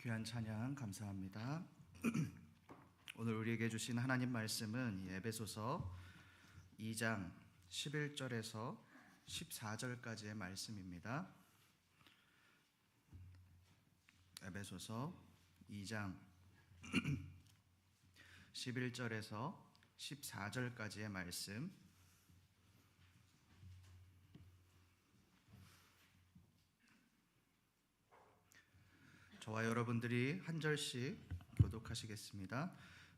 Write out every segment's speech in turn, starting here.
귀한 찬양 감사합니다. 오늘 우리에게 주신 하나님 말씀은 에베소서 2장 11절에서 14절까지의 말씀입니다. 에베소서 2장 11절에서 14절까지의 말씀, 저와 여러분들이 한 절씩 교독하시겠습니다.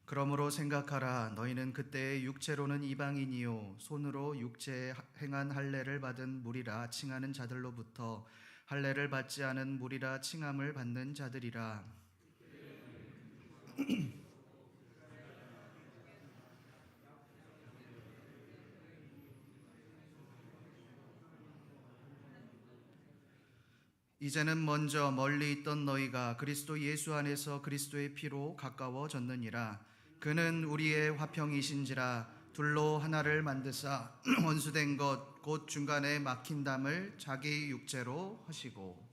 그러므로 생각하라. 너희는 그때의 육체로는 이방인이요 손으로 육체에 행한 할례를 받은 무리라 칭하는 자들로부터 할례를 받지 않은 무리라 칭함을 받는 자들이라. 이제는 먼저 멀리 있던 너희가 그리스도 예수 안에서 그리스도의 피로 가까워졌느니라. 그는 우리의 화평이신지라. 둘로 하나를 만드사 원수된 것 곧 중간에 막힌 담을 자기 육체로 하시고.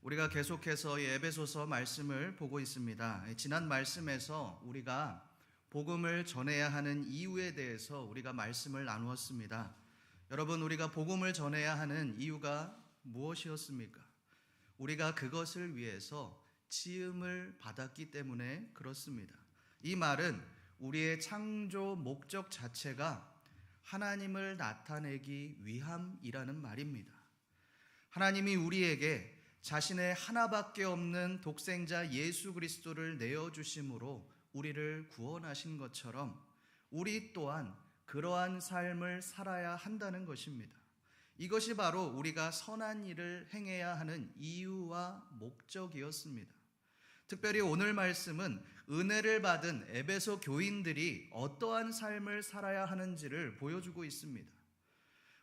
우리가 계속해서 에베소서 말씀을 보고 있습니다. 지난 말씀에서 우리가 복음을 전해야 하는 이유에 대해서 우리가 말씀을 나누었습니다. 여러분, 우리가 복음을 전해야 하는 이유가 무엇이었습니까? 우리가 그것을 위해서 지음을 받았기 때문에 그렇습니다. 이 말은 우리의 창조 목적 자체가 하나님을 나타내기 위함이라는 말입니다. 하나님이 우리에게 자신의 하나밖에 없는 독생자 예수 그리스도를 내어주심으로 우리를 구원하신 것처럼 우리 또한 그러한 삶을 살아야 한다는 것입니다. 이것이 바로 우리가 선한 일을 행해야 하는 이유와 목적이었습니다. 특별히 오늘 말씀은 은혜를 받은 에베소 교인들이 어떠한 삶을 살아야 하는지를 보여주고 있습니다.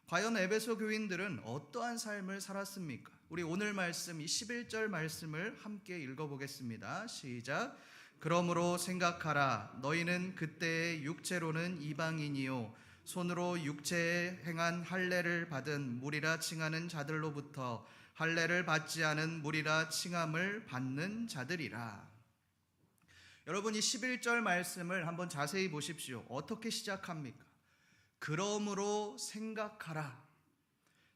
과연 에베소 교인들은 어떠한 삶을 살았습니까? 우리 오늘 말씀 이 11절 말씀을 함께 읽어보겠습니다. 시작. 그러므로 생각하라. 너희는 그때의 육체로는 이방인이요 손으로 육체에 행한 할례를 받은 무리라 칭하는 자들로부터 할례를 받지 않은 무리라 칭함을 받는 자들이라. 여러분, 이 11절 말씀을 한번 자세히 보십시오. 어떻게 시작합니까? 그러므로 생각하라.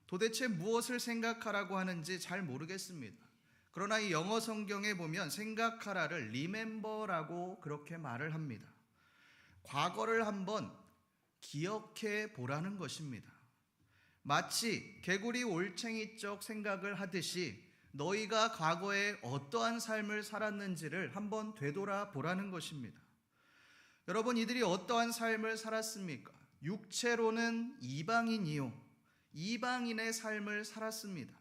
도대체 무엇을 생각하라고 하는지 잘 모르겠습니다. 그러나 이 영어 성경에 보면 생각하라를 remember라고 그렇게 말을 합니다. 과거를 한번 기억해 보라는 것입니다. 마치 개구리 올챙이적 생각을 하듯이 너희가 과거에 어떠한 삶을 살았는지를 한번 되돌아 보라는 것입니다. 여러분, 이들이 어떠한 삶을 살았습니까? 육체로는 이방인이요 이방인의 삶을 살았습니다.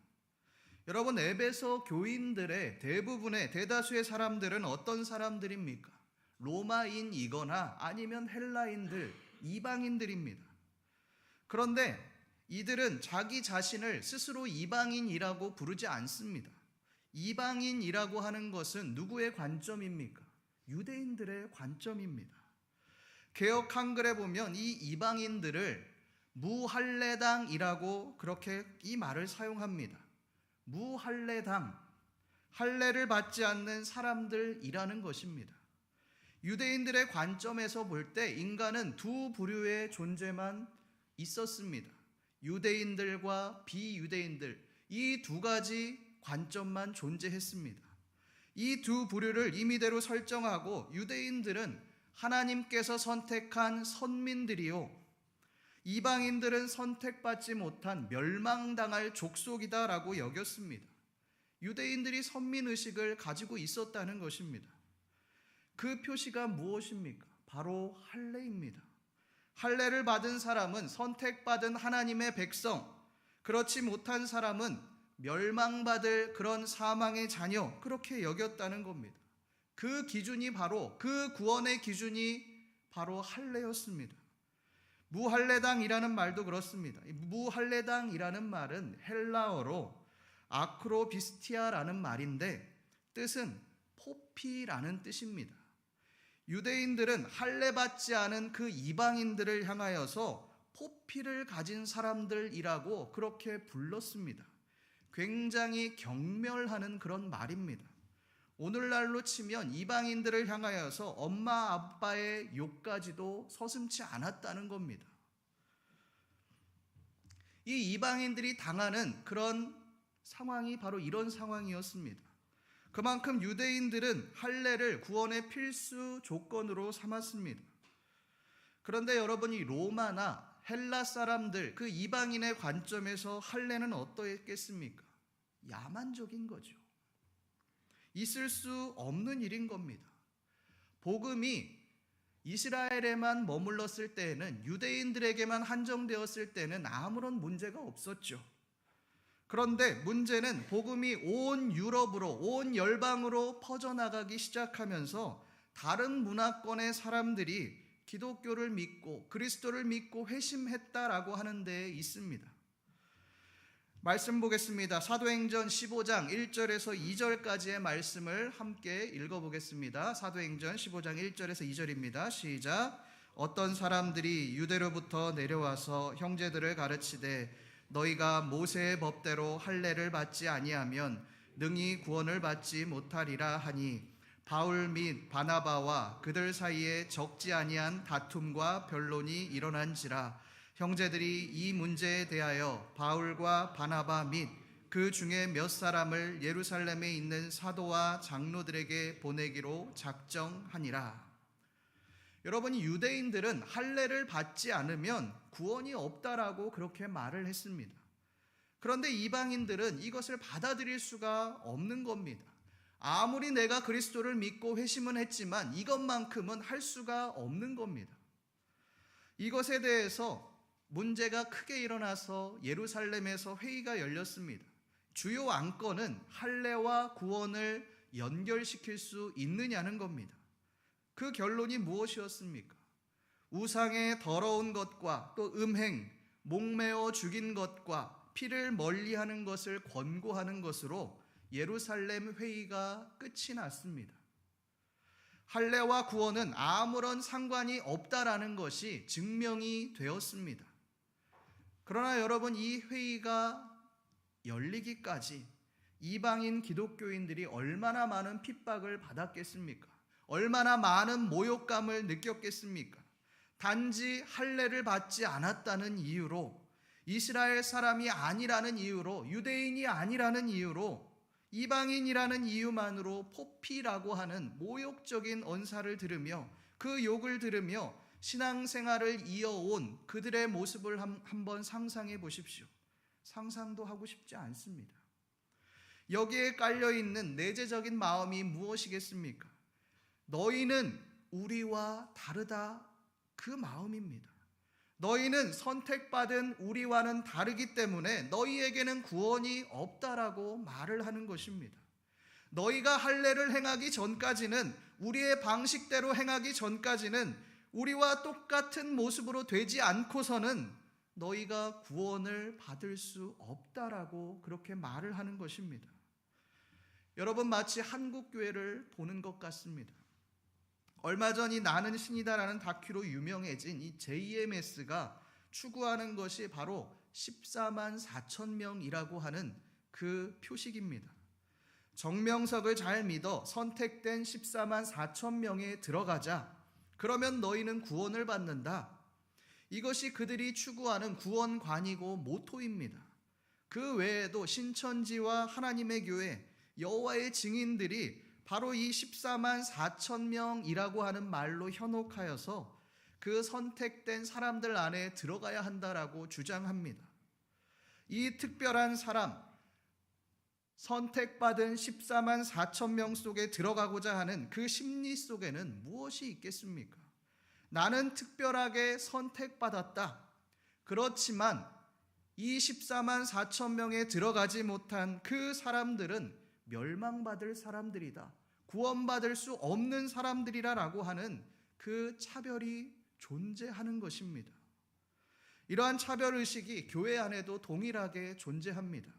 여러분, 에베소 교인들의 대다수의 사람들은 어떤 사람들입니까? 로마인이거나 아니면 헬라인들, 이방인들입니다. 그런데 이들은 자기 자신을 스스로 이방인이라고 부르지 않습니다. 이방인이라고 하는 것은 누구의 관점입니까? 유대인들의 관점입니다. 개역 한글에 보면 이 이방인들을 무할례당이라고 그렇게 이 말을 사용합니다. 무할례당, 할례를 받지 않는 사람들이라는 것입니다. 유대인들의 관점에서 볼 때 인간은 두 부류의 존재만 있었습니다. 유대인들과 비유대인들, 이 두 가지 관점만 존재했습니다. 이 두 부류를 임의대로 설정하고 유대인들은 하나님께서 선택한 선민들이요 이방인들은 선택받지 못한 멸망당할 족속이다라고 여겼습니다. 유대인들이 선민의식을 가지고 있었다는 것입니다. 그 표시가 무엇입니까? 바로 할례입니다. 할례를 받은 사람은 선택받은 하나님의 백성, 그렇지 못한 사람은 멸망받을 그런 사망의 자녀, 그렇게 여겼다는 겁니다. 그 기준이 바로, 그 구원의 기준이 바로 할례였습니다. 무할례당이라는 말도 그렇습니다. 무할례당이라는 말은 헬라어로 아크로비스티아라는 말인데 뜻은 포피라는 뜻입니다. 유대인들은 할례 받지 않은 그 이방인들을 향하여서 포피를 가진 사람들이라고 그렇게 불렀습니다. 굉장히 경멸하는 그런 말입니다. 오늘날로 치면 이방인들을 향하여서 엄마 아빠의 욕까지도 서슴지 않았다는 겁니다. 이 이방인들이 당하는 그런 상황이 바로 이런 상황이었습니다. 그만큼 유대인들은 할례를 구원의 필수 조건으로 삼았습니다. 그런데 여러분이 로마나 헬라 사람들, 그 이방인의 관점에서 할례는 어떠했겠습니까? 야만적인 거죠. 있을 수 없는 일인 겁니다. 복음이 이스라엘에만 머물렀을 때에는, 유대인들에게만 한정되었을 때는 아무런 문제가 없었죠. 그런데 문제는 복음이 온 유럽으로, 온 열방으로 퍼져나가기 시작하면서 다른 문화권의 사람들이 기독교를 믿고 그리스도를 믿고 회심했다라고 하는 데에 있습니다. 말씀 보겠습니다. 사도행전 15장 1절에서 2절까지의 말씀을 함께 읽어보겠습니다. 사도행전 15장 1절에서 2절입니다. 시작. 어떤 사람들이 유대로부터 내려와서 형제들을 가르치되 너희가 모세의 법대로 할례를 받지 아니하면 능히 구원을 받지 못하리라 하니 바울 및 바나바와 그들 사이에 적지 아니한 다툼과 변론이 일어난지라 형제들이 이 문제에 대하여 바울과 바나바 및 그 중에 몇 사람을 예루살렘에 있는 사도와 장로들에게 보내기로 작정하니라. 여러분, 유대인들은 할례를 받지 않으면 구원이 없다라고 그렇게 말을 했습니다. 그런데 이방인들은 이것을 받아들일 수가 없는 겁니다. 아무리 내가 그리스도를 믿고 회심은 했지만 이것만큼은 할 수가 없는 겁니다. 이것에 대해서 문제가 크게 일어나서 예루살렘에서 회의가 열렸습니다. 주요 안건은 할례와 구원을 연결시킬 수 있느냐는 겁니다. 그 결론이 무엇이었습니까? 우상의 더러운 것과 또 음행, 목매어 죽인 것과 피를 멀리하는 것을 권고하는 것으로 예루살렘 회의가 끝이 났습니다. 할례와 구원은 아무런 상관이 없다라는 것이 증명이 되었습니다. 그러나 여러분, 이 회의가 열리기까지 이방인 기독교인들이 얼마나 많은 핍박을 받았겠습니까? 얼마나 많은 모욕감을 느꼈겠습니까? 단지 할례를 받지 않았다는 이유로, 이스라엘 사람이 아니라는 이유로, 유대인이 아니라는 이유로, 이방인이라는 이유만으로 포피라고 하는 모욕적인 언사를 들으며 그 욕을 들으며 신앙생활을 이어온 그들의 모습을 한번 상상해 보십시오. 상상도 하고 싶지 않습니다. 여기에 깔려있는 내재적인 마음이 무엇이겠습니까? 너희는 우리와 다르다, 그 마음입니다. 너희는 선택받은 우리와는 다르기 때문에 너희에게는 구원이 없다라고 말을 하는 것입니다. 너희가 할례를 행하기 전까지는, 우리의 방식대로 행하기 전까지는 우리와 똑같은 모습으로 되지 않고서는 너희가 구원을 받을 수 없다라고 그렇게 말을 하는 것입니다. 여러분, 마치 한국교회를 보는 것 같습니다. 얼마 전 이 나는 신이다라는 다큐로 유명해진 이 JMS가 추구하는 것이 바로 14만 4천 명이라고 하는 그 표식입니다. 정명석을 잘 믿어 선택된 14만 4천 명에 들어가자. 그러면 너희는 구원을 받는다. 이것이 그들이 추구하는 구원관이고 모토입니다. 그 외에도 신천지와 하나님의 교회, 여호와의 증인들이 바로 이 14만 4천 명이라고 하는 말로 현혹하여서 그 선택된 사람들 안에 들어가야 한다라고 주장합니다. 이 특별한 사람, 선택받은 14만 4천 명 속에 들어가고자 하는 그 심리 속에는 무엇이 있겠습니까? 나는 특별하게 선택받았다. 그렇지만 이 14만 4천 명에 들어가지 못한 그 사람들은 멸망받을 사람들이다. 구원받을 수 없는 사람들이라고 하는 그 차별이 존재하는 것입니다. 이러한 차별의식이 교회 안에도 동일하게 존재합니다.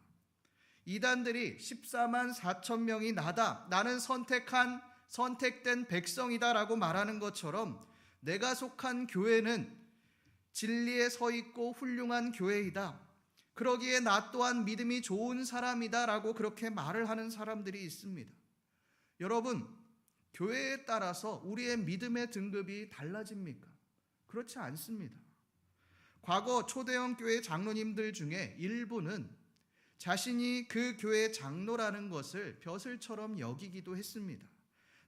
이단들이 14만 4천 명이 나다, 나는 선택된 백성이다 라고 말하는 것처럼 내가 속한 교회는 진리에 서 있고 훌륭한 교회이다. 그러기에 나 또한 믿음이 좋은 사람이다 라고 그렇게 말을 하는 사람들이 있습니다. 여러분, 교회에 따라서 우리의 믿음의 등급이 달라집니까? 그렇지 않습니다. 과거 초대형 교회 장로님들 중에 일부는 자신이 그 교회 장로라는 것을 벼슬처럼 여기기도 했습니다.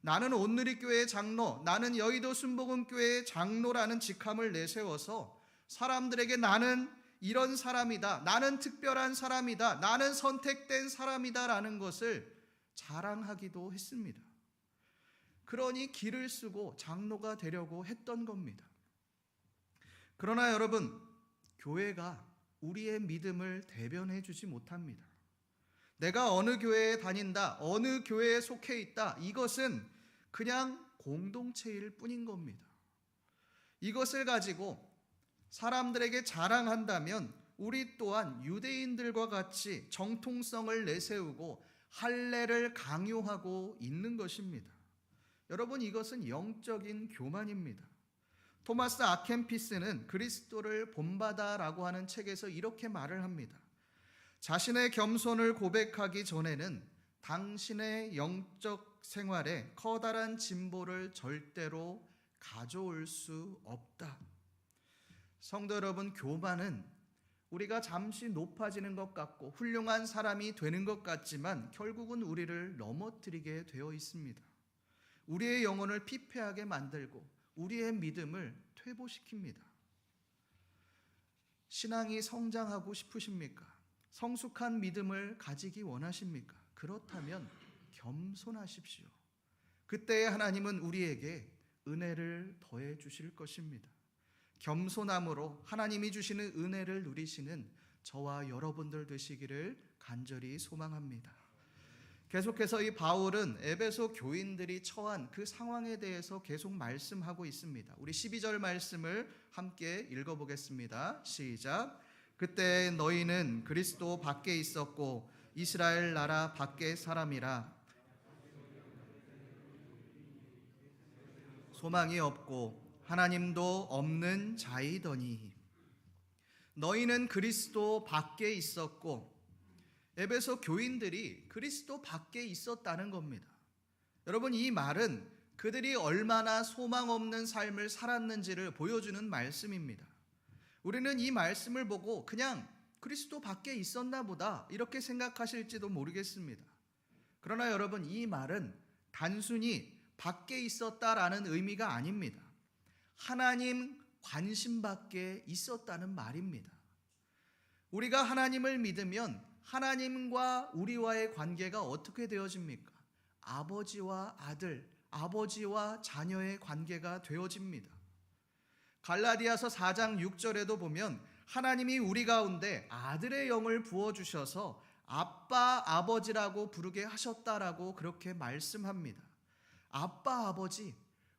나는 온누리교회 장로, 나는 여의도 순복음교회 장로라는 직함을 내세워서 사람들에게 나는 이런 사람이다, 나는 특별한 사람이다, 나는 선택된 사람이다 라는 것을 자랑하기도 했습니다. 그러니 길을 쓰고 장로가 되려고 했던 겁니다. 그러나 여러분, 교회가 우리의 믿음을 대변해 주지 못합니다. 내가 어느 교회에 다닌다, 어느 교회에 속해 있다, 이것은 그냥 공동체일 뿐인 겁니다. 이것을 가지고 사람들에게 자랑한다면 우리 또한 유대인들과 같이 정통성을 내세우고 할례를 강요하고 있는 것입니다. 여러분, 이것은 영적인 교만입니다. 토마스 아켄피스는 그리스도를 본받아라고 하는 책에서 이렇게 말을 합니다. 자신의 겸손을 고백하기 전에는 당신의 영적 생활에 커다란 진보를 절대로 가져올 수 없다. 성도 여러분, 교만은 우리가 잠시 높아지는 것 같고 훌륭한 사람이 되는 것 같지만 결국은 우리를 넘어뜨리게 되어 있습니다. 우리의 영혼을 피폐하게 만들고 우리의 믿음을 퇴보시킵니다. 신앙이 성장하고 싶으십니까? 성숙한 믿음을 가지기 원하십니까? 그렇다면 겸손하십시오. 그때 하나님은 우리에게 은혜를 더해 주실 것입니다. 겸손함으로 하나님이 주시는 은혜를 누리시는 저와 여러분들 되시기를 간절히 소망합니다. 계속해서 이 바울은 에베소 교인들이 처한 그 상황에 대해서 계속 말씀하고 있습니다. 우리 12절 말씀을 함께 읽어보겠습니다. 시작. 그때 너희는 그리스도 밖에 있었고 이스라엘 나라 밖의 사람이라 소망이 없고 하나님도 없는 자이더니. 너희는 그리스도 밖에 있었고, 에베소 교인들이 그리스도 밖에 있었다는 겁니다. 여러분, 이 말은 그들이 얼마나 소망 없는 삶을 살았는지를 보여주는 말씀입니다. 우리는 이 말씀을 보고 그냥 그리스도 밖에 있었나 보다 이렇게 생각하실지도 모르겠습니다. 그러나 여러분, 이 말은 단순히 밖에 있었다라는 의미가 아닙니다. 하나님 관심 밖에 있었다는 말입니다. 우리가 하나님을 믿으면 하나님과 우리와의 관계가 어떻게 되어집니까? 아버지와 아들, 아버지와 자녀의 관계가 되어집니다. 갈라디아서 4장 6절에도 보면 하나님이 우리 가운데 아들의 영을 부어주셔서 아빠, 아버지라고 부르게 하셨다라고 그렇게 말씀합니다. 아빠, 아버지,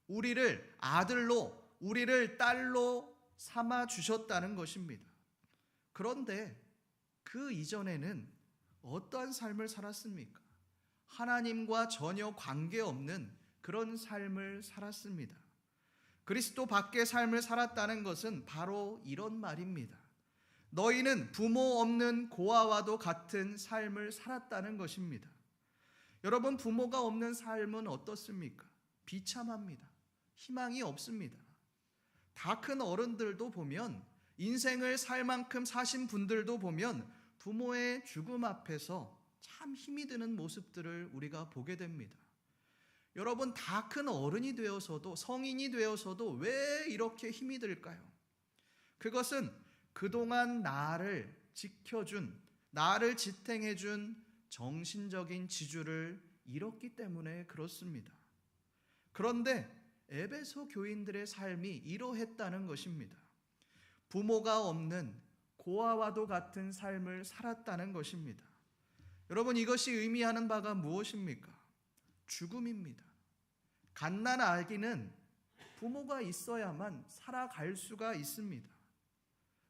우리를 아들로, 우리를 딸로 삼아 주셨다는 것입니다. 그런데 그 이전에는 어떠한 삶을 살았습니까? 하나님과 전혀 관계없는 그런 삶을 살았습니다. 그리스도 밖의 삶을 살았다는 것은 바로 이런 말입니다. 너희는 부모 없는 고아와도 같은 삶을 살았다는 것입니다. 여러분, 부모가 없는 삶은 어떻습니까? 비참합니다. 희망이 없습니다. 다 큰 어른들도 보면, 인생을 살 만큼 사신 분들도 보면 부모의 죽음 앞에서 참 힘이 드는 모습들을 우리가 보게 됩니다. 여러분, 다 큰 어른이 되어서도, 성인이 되어서도 왜 이렇게 힘이 들까요? 그것은 그동안 나를 지켜준, 나를 지탱해준 정신적인 지주를 잃었기 때문에 그렇습니다. 그런데 에베소 교인들의 삶이 이러했다는 것입니다. 부모가 없는 고아와도 같은 삶을 살았다는 것입니다. 여러분, 이것이 의미하는 바가 무엇입니까? 죽음입니다. 갓난 아기는 부모가 있어야만 살아갈 수가 있습니다.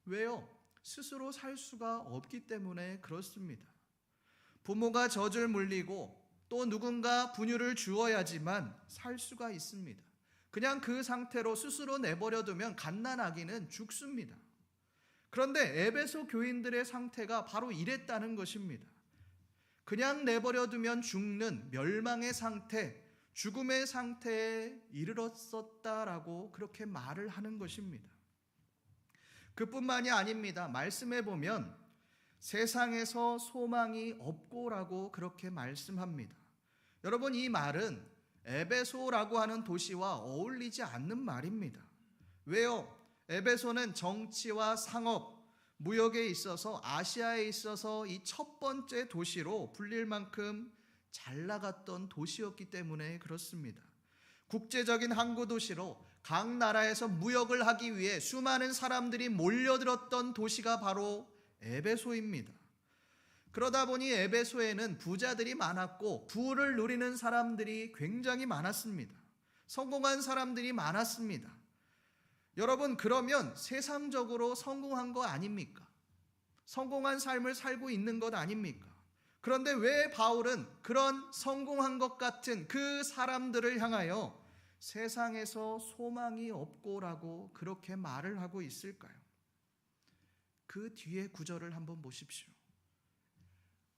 왜요? 스스로 살 수가 없기 때문에 그렇습니다. 부모가 젖을 물리고 또 누군가 분유를 주어야지만 살 수가 있습니다. 그냥 그 상태로 스스로 내버려 두면 갓난아기는 죽습니다. 그런데 에베소 교인들의 상태가 바로 이랬다는 것입니다. 그냥 내버려 두면 죽는 멸망의 상태, 죽음의 상태에 이르렀었다라고 그렇게 말을 하는 것입니다. 그뿐만이 아닙니다. 말씀해 보면 세상에서 소망이 없고라고 그렇게 말씀합니다. 여러분, 이 말은 에베소라고 하는 도시와 어울리지 않는 말입니다. 왜요? 에베소는 정치와 상업, 무역에 있어서 아시아에 있어서 이 첫 번째 도시로 불릴 만큼 잘 나갔던 도시였기 때문에 그렇습니다. 국제적인 항구 도시로 각 나라에서 무역을 하기 위해 수많은 사람들이 몰려들었던 도시가 바로 에베소입니다. 그러다 보니 에베소에는 부자들이 많았고 부를 누리는 사람들이 굉장히 많았습니다. 성공한 사람들이 많았습니다. 여러분, 그러면 세상적으로 성공한 거 아닙니까? 성공한 삶을 살고 있는 것 아닙니까? 그런데 왜 바울은 그런 성공한 것 같은 그 사람들을 향하여 세상에서 소망이 없고라고 그렇게 말을 하고 있을까요? 그 뒤에 구절을 한번 보십시오.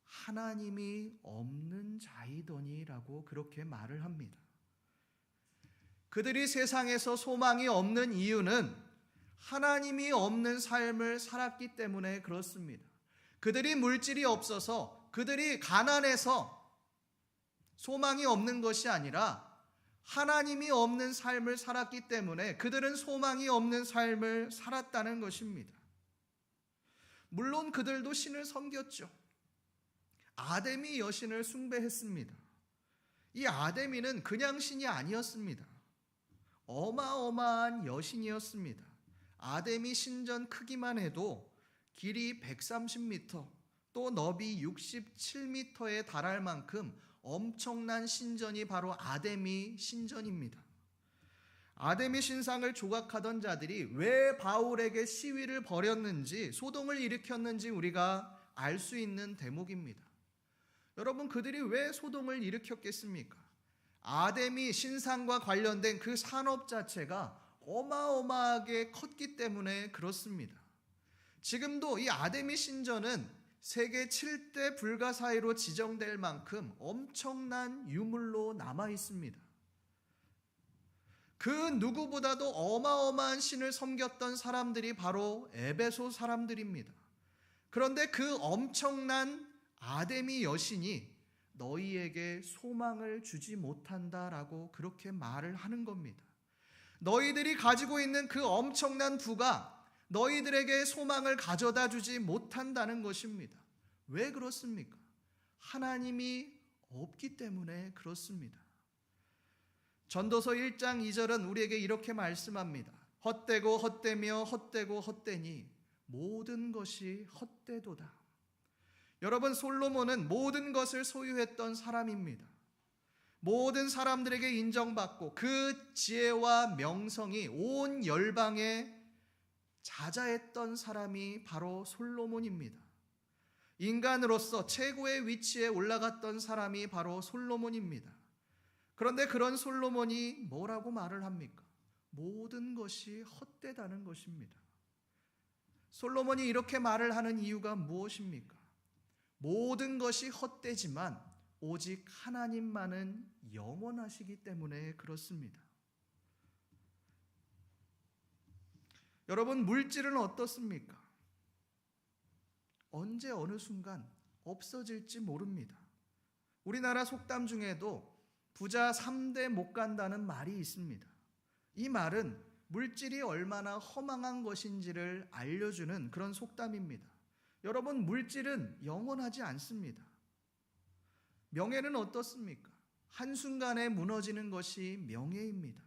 하나님이 없는 자이더니라고 그렇게 말을 합니다. 그들이 세상에서 소망이 없는 이유는 하나님이 없는 삶을 살았기 때문에 그렇습니다. 그들이 물질이 없어서, 그들이 가난해서 소망이 없는 것이 아니라 하나님이 없는 삶을 살았기 때문에 그들은 소망이 없는 삶을 살았다는 것입니다. 물론 그들도 신을 섬겼죠. 아데미 여신을 숭배했습니다. 이 아데미는 그냥 신이 아니었습니다. 어마어마한 여신이었습니다. 아데미 신전 크기만 해도 길이 130m, 또 너비 67m에 달할 만큼 엄청난 신전이 바로 아데미 신전입니다. 아데미 신상을 조각하던 자들이 왜 바울에게 시위를 벌였는지, 소동을 일으켰는지 우리가 알 수 있는 대목입니다. 여러분, 그들이 왜 소동을 일으켰겠습니까? 아데미 신상과 관련된 그 산업 자체가 어마어마하게 컸기 때문에 그렇습니다. 지금도 이 아데미 신전은 세계 7대 불가사의로 지정될 만큼 엄청난 유물로 남아 있습니다. 그 누구보다도 어마어마한 신을 섬겼던 사람들이 바로 에베소 사람들입니다. 그런데 그 엄청난 아데미 여신이 너희에게 소망을 주지 못한다라고 그렇게 말을 하는 겁니다. 너희들이 가지고 있는 그 엄청난 부가 너희들에게 소망을 가져다 주지 못한다는 것입니다. 왜 그렇습니까? 하나님이 없기 때문에 그렇습니다. 전도서 1장 2절은 우리에게 이렇게 말씀합니다. 헛되고 헛되며 헛되고 헛되니 모든 것이 헛되도다. 여러분, 솔로몬은 모든 것을 소유했던 사람입니다. 모든 사람들에게 인정받고 그 지혜와 명성이 온 열방에 자자했던 사람이 바로 솔로몬입니다. 인간으로서 최고의 위치에 올라갔던 사람이 바로 솔로몬입니다. 그런데 그런 솔로몬이 뭐라고 말을 합니까? 모든 것이 헛되다는 것입니다. 솔로몬이 이렇게 말을 하는 이유가 무엇입니까? 모든 것이 헛되지만 오직 하나님만은 영원하시기 때문에 그렇습니다. 여러분, 물질은 어떻습니까? 언제 어느 순간 없어질지 모릅니다. 우리나라 속담 중에도 부자 3대 못 간다는 말이 있습니다. 이 말은 물질이 얼마나 허망한 것인지를 알려주는 그런 속담입니다. 여러분, 물질은 영원하지 않습니다. 명예는 어떻습니까? 한순간에 무너지는 것이 명예입니다.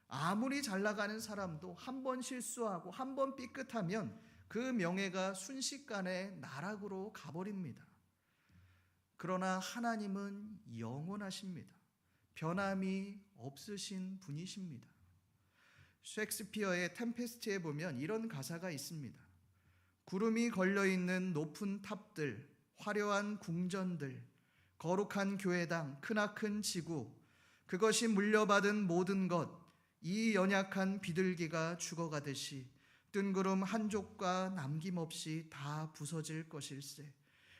아무리 잘 나가는 사람도 한 번 실수하고 한 번 삐끗하면 그 명예가 순식간에 나락으로 가버립니다. 그러나 하나님은 영원하십니다. 변함이 없으신 분이십니다. 셰익스피어의 템페스트에 보면 이런 가사가 있습니다. 구름이 걸려있는 높은 탑들, 화려한 궁전들, 거룩한 교회당, 크나큰 지구, 그것이 물려받은 모든 것, 이 연약한 비둘기가 죽어가듯이 뜬구름 한 족과 남김없이 다 부서질 것일세.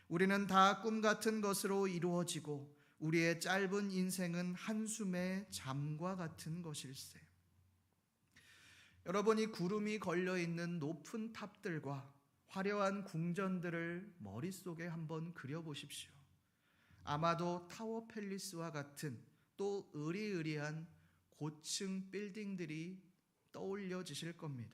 우리는 다 꿈 같은 것으로 이루어지고 우리의 짧은 인생은 한숨의 잠과 같은 것일세. 여러분이 구름이 걸려있는 높은 탑들과 화려한 궁전들을 머릿속에 한번 그려보십시오. 아마도 타워 팰리스와 같은 또 으리으리한 고층 빌딩들이 떠올려지실 겁니다.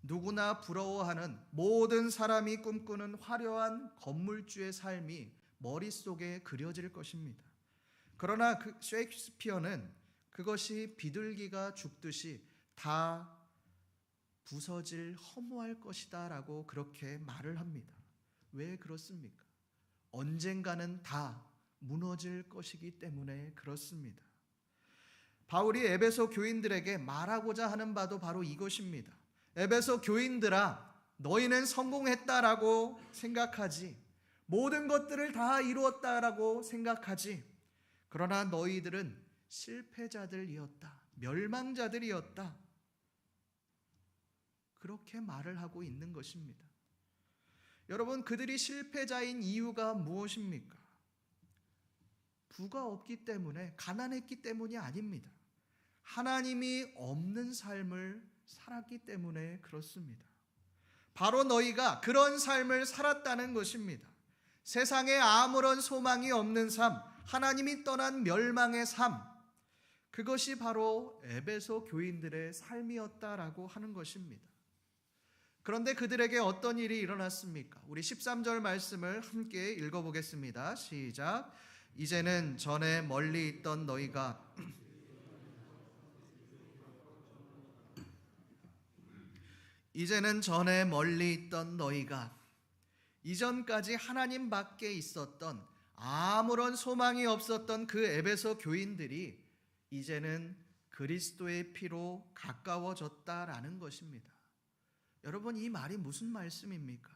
누구나 부러워하는 모든 사람이 꿈꾸는 화려한 건물주의 삶이 머릿속에 그려질 것입니다. 그러나 셰익스피어는 그것이 비둘기가 죽듯이 다 부서질 허무할 것이다 라고 그렇게 말을 합니다. 왜 그렇습니까? 언젠가는 다 무너질 것이기 때문에 그렇습니다. 바울이 에베소 교인들에게 말하고자 하는 바도 바로 이것입니다. 에베소 교인들아, 너희는 성공했다라고 생각하지, 모든 것들을 다 이루었다라고 생각하지, 그러나 너희들은 실패자들이었다, 멸망자들이었다, 그렇게 말을 하고 있는 것입니다. 여러분, 그들이 실패자인 이유가 무엇입니까? 부가 없기 때문에, 가난했기 때문이 아닙니다. 하나님이 없는 삶을 살았기 때문에 그렇습니다. 바로 너희가 그런 삶을 살았다는 것입니다. 세상에 아무런 소망이 없는 삶, 하나님이 떠난 멸망의 삶, 그것이 바로 에베소 교인들의 삶이었다라고 하는 것입니다. 그런데 그들에게 어떤 일이 일어났습니까? 우리 13절 말씀을 함께 읽어보겠습니다. 시작. 이제는 전에 멀리 있던 너희가 이전까지 하나님 밖에 있었던 아무런 소망이 없었던 그 에베소 교인들이 이제는 그리스도의 피로 가까워졌다라는 것입니다. 여러분, 이 말이 무슨 말씀입니까?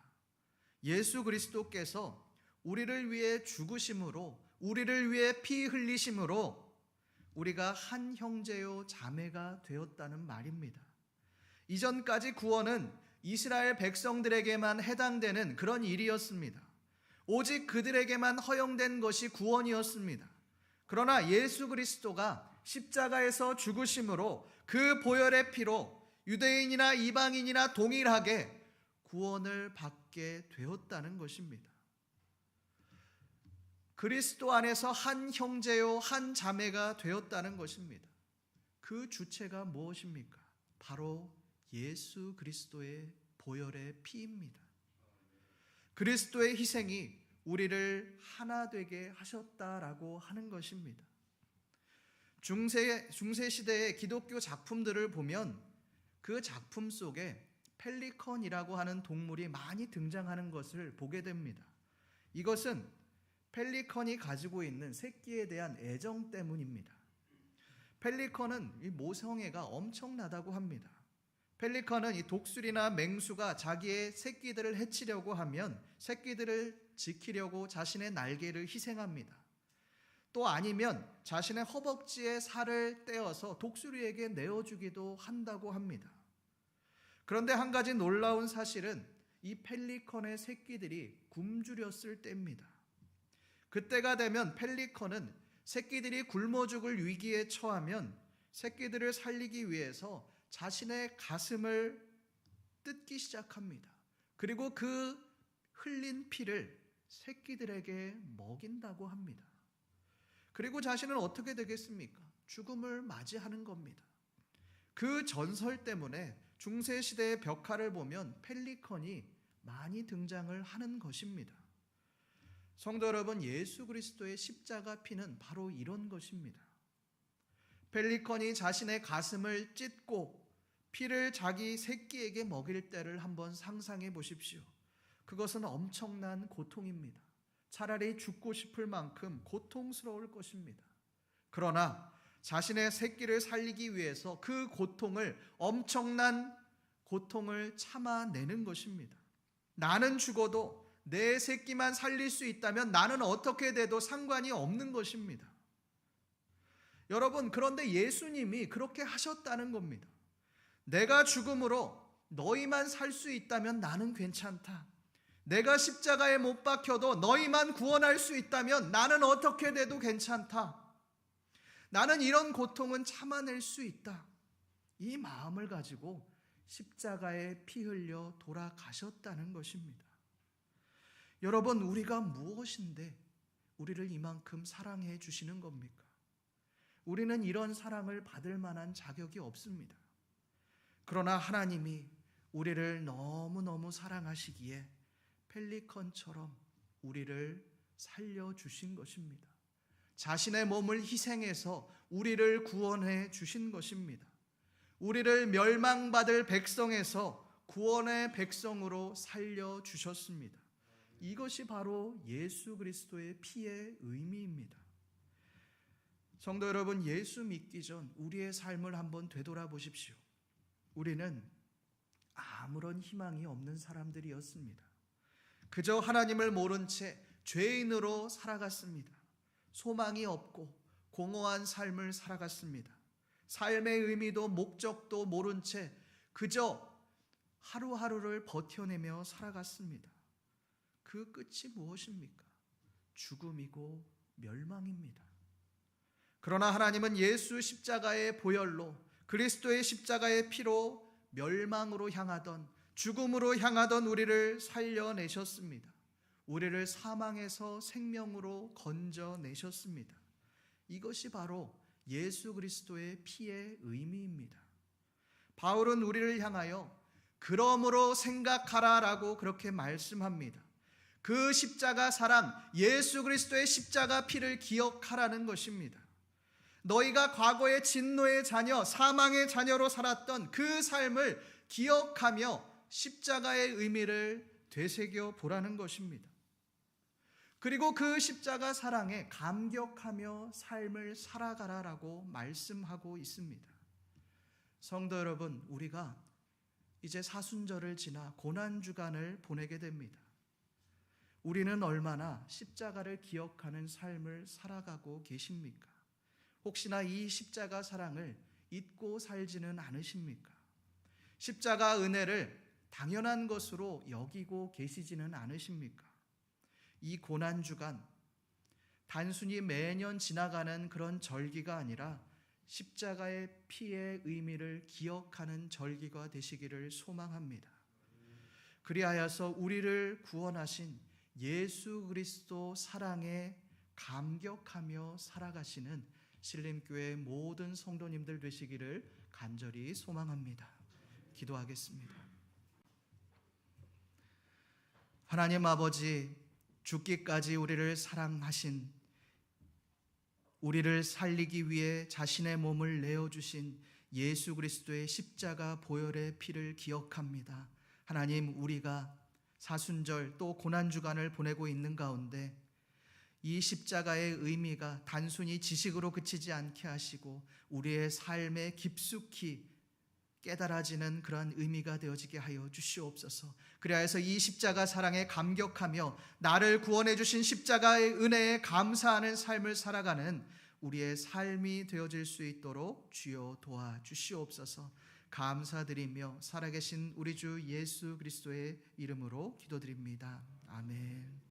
예수 그리스도께서 우리를 위해 죽으심으로, 우리를 위해 피 흘리심으로 우리가 한 형제요 자매가 되었다는 말입니다. 이전까지 구원은 이스라엘 백성들에게만 해당되는 그런 일이었습니다. 오직 그들에게만 허용된 것이 구원이었습니다. 그러나 예수 그리스도가 십자가에서 죽으심으로 그 보혈의 피로 유대인이나 이방인이나 동일하게 구원을 받게 되었다는 것입니다. 그리스도 안에서 한 형제요 한 자매가 되었다는 것입니다. 그 주체가 무엇입니까? 바로 예수 그리스도의 보혈의 피입니다. 그리스도의 희생이 우리를 하나 되게 하셨다라고 하는 것입니다. 중세 시대의 기독교 작품들을 보면 그 작품 속에 펠리컨이라고 하는 동물이 많이 등장하는 것을 보게 됩니다. 이것은 펠리컨이 가지고 있는 새끼에 대한 애정 때문입니다. 펠리컨은 이 모성애가 엄청나다고 합니다. 펠리컨은 이 독수리나 맹수가 자기의 새끼들을 해치려고 하면 새끼들을 지키려고 자신의 날개를 희생합니다. 또 아니면 자신의 허벅지에 살을 떼어서 독수리에게 내어주기도 한다고 합니다. 그런데 한 가지 놀라운 사실은 이 펠리컨의 새끼들이 굶주렸을 때입니다. 그때가 되면 펠리컨은 새끼들이 굶어 죽을 위기에 처하면 새끼들을 살리기 위해서 자신의 가슴을 뜯기 시작합니다. 그리고 그 흘린 피를 새끼들에게 먹인다고 합니다. 그리고 자신은 어떻게 되겠습니까? 죽음을 맞이하는 겁니다. 그 전설 때문에 중세시대의 벽화를 보면 펠리컨이 많이 등장을 하는 것입니다. 성도 여러분, 예수 그리스도의 십자가 피는 바로 이런 것입니다. 펠리컨이 자신의 가슴을 찢고 피를 자기 새끼에게 먹일 때를 한번 상상해 보십시오. 그것은 엄청난 고통입니다. 차라리 죽고 싶을 만큼 고통스러울 것입니다. 그러나 자신의 새끼를 살리기 위해서 그 고통을, 엄청난 고통을 참아내는 것입니다. 나는 죽어도 내 새끼만 살릴 수 있다면 나는 어떻게 돼도 상관이 없는 것입니다. 여러분, 그런데 예수님이 그렇게 하셨다는 겁니다. 내가 죽음으로 너희만 살 수 있다면 나는 괜찮다. 내가 십자가에 못 박혀도 너희만 구원할 수 있다면 나는 어떻게 돼도 괜찮다. 나는 이런 고통은 참아낼 수 있다. 이 마음을 가지고 십자가에 피 흘려 돌아가셨다는 것입니다. 여러분, 우리가 무엇인데 우리를 이만큼 사랑해 주시는 겁니까? 우리는 이런 사랑을 받을 만한 자격이 없습니다. 그러나 하나님이 우리를 너무너무 사랑하시기에 펠리컨처럼 우리를 살려주신 것입니다. 자신의 몸을 희생해서 우리를 구원해 주신 것입니다. 우리를 멸망받을 백성에서 구원의 백성으로 살려주셨습니다. 이것이 바로 예수 그리스도의 피의 의미입니다. 성도 여러분, 예수 믿기 전 우리의 삶을 한번 되돌아보십시오. 우리는 아무런 희망이 없는 사람들이었습니다. 그저 하나님을 모른 채 죄인으로 살아갔습니다. 소망이 없고 공허한 삶을 살아갔습니다. 삶의 의미도 목적도 모른 채 그저 하루하루를 버텨내며 살아갔습니다. 그 끝이 무엇입니까? 죽음이고 멸망입니다. 그러나 하나님은 예수 십자가의 보혈로, 그리스도의 십자가의 피로 멸망으로 향하던, 죽음으로 향하던 우리를 살려내셨습니다. 우리를 사망에서 생명으로 건져내셨습니다. 이것이 바로 예수 그리스도의 피의 의미입니다. 바울은 우리를 향하여 그러므로 생각하라라고 그렇게 말씀합니다. 그 십자가 사랑, 예수 그리스도의 십자가 피를 기억하라는 것입니다. 너희가 과거의 진노의 자녀, 사망의 자녀로 살았던 그 삶을 기억하며 십자가의 의미를 되새겨 보라는 것입니다. 그리고 그 십자가 사랑에 감격하며 삶을 살아가라라고 말씀하고 있습니다. 성도 여러분, 우리가 이제 사순절을 지나 고난주간을 보내게 됩니다. 우리는 얼마나 십자가를 기억하는 삶을 살아가고 계십니까? 혹시나 이 십자가 사랑을 잊고 살지는 않으십니까? 십자가 은혜를 당연한 것으로 여기고 계시지는 않으십니까? 이 고난주간, 단순히 매년 지나가는 그런 절기가 아니라 십자가의 피의 의미를 기억하는 절기가 되시기를 소망합니다. 그리하여서 우리를 구원하신 예수 그리스도 사랑에 감격하며 살아가시는 신림교회 모든 성도님들 되시기를 간절히 소망합니다. 기도하겠습니다. 하나님 아버지, 죽기까지 우리를 사랑하신, 우리를 살리기 위해 자신의 몸을 내어주신 예수 그리스도의 십자가 보혈의 피를 기억합니다. 하나님, 우리가 사순절 또 고난주간을 보내고 있는 가운데 이 십자가의 의미가 단순히 지식으로 그치지 않게 하시고 우리의 삶에 깊숙이 깨달아지는 그러한 의미가 되어지게 하여 주시옵소서. 그리하여서 이 십자가 사랑에 감격하며 나를 구원해 주신 십자가의 은혜에 감사하는 삶을 살아가는 우리의 삶이 되어질 수 있도록 주여 도와주시옵소서. 감사드리며 살아계신 우리 주 예수 그리스도의 이름으로 기도드립니다. 아멘.